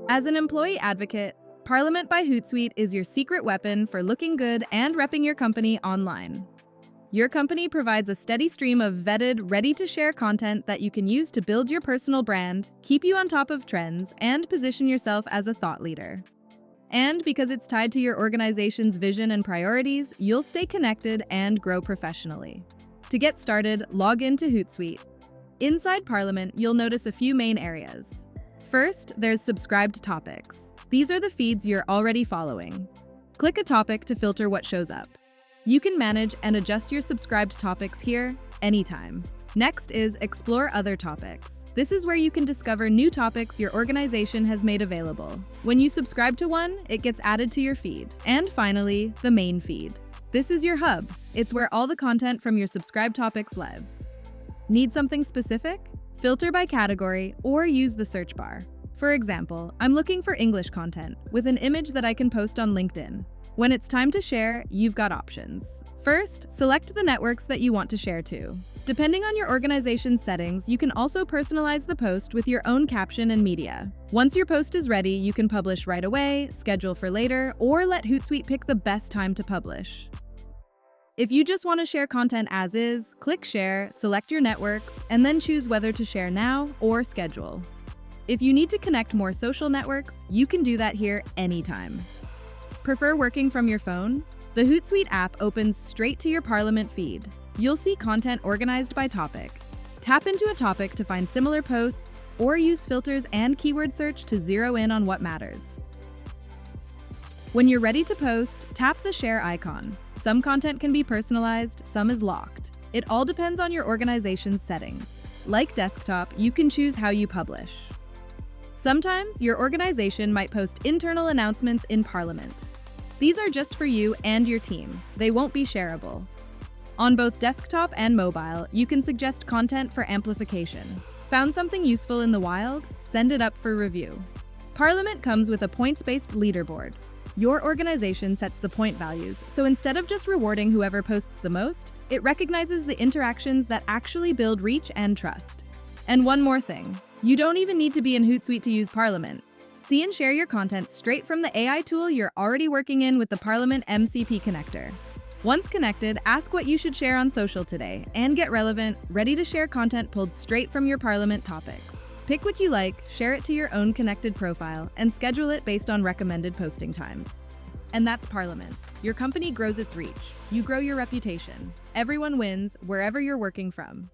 As an employee advocate, Parliament by Hootsuite is your secret weapon for looking good and repping your company online. Your company provides a steady stream of vetted, ready-to-share content that you can use to build your personal brand, keep you on top of trends, and position yourself as a thought leader. And because it's tied to your organization's vision and priorities, you'll stay connected and grow professionally. To get started, log into Hootsuite. Inside Parliament, you'll notice a few main areas. First, there's subscribed topics. These are the feeds you're already following. Click a topic to filter what shows up. You can manage and adjust your subscribed topics here anytime. Next is Explore Other Topics. This is where you can discover new topics your organization has made available. When you subscribe to one, it gets added to your feed. And finally, the main feed. This is your hub. It's where all the content from your subscribed topics lives. Need something specific? Filter by category or use the search bar. For example, I'm looking for English content with an image that I can post on LinkedIn. When it's time to share, you've got options. First, select the networks that you want to share to. Depending on your organization's settings, you can also personalize the post with your own caption and media. Once your post is ready, you can publish right away, schedule for later, or let Hootsuite pick the best time to publish. If you just want to share content as is, click Share, select your networks, and then choose whether to share now or schedule. If you need to connect more social networks, you can do that here anytime. Prefer working from your phone? The Hootsuite app opens straight to your Parliament feed. You'll see content organized by topic. Tap into a topic to find similar posts, or use filters and keyword search to zero in on what matters. When you're ready to post, tap the share icon. Some content can be personalized, some is locked. It all depends on your organization's settings. Like desktop, you can choose how you publish. Sometimes your organization might post internal announcements in Parliament. These are just for you and your team. They won't be shareable. On both desktop and mobile, you can suggest content for amplification. Found something useful in the wild? Send it up for review. Parliament comes with a points-based leaderboard. Your organization sets the point values, so instead of just rewarding whoever posts the most, it recognizes the interactions that actually build reach and trust. And one more thing, you don't even need to be in Hootsuite to use Parliament. See and share your content straight from the AI tool you're already working in with the Parliament MCP connector. Once connected, ask what you should share on social today and get relevant, ready-to-share content pulled straight from your Parliament topics. Pick what you like, share it to your own connected profile, and schedule it based on recommended posting times. And that's Parliament. Your company grows its reach. You grow your reputation. Everyone wins wherever you're working from.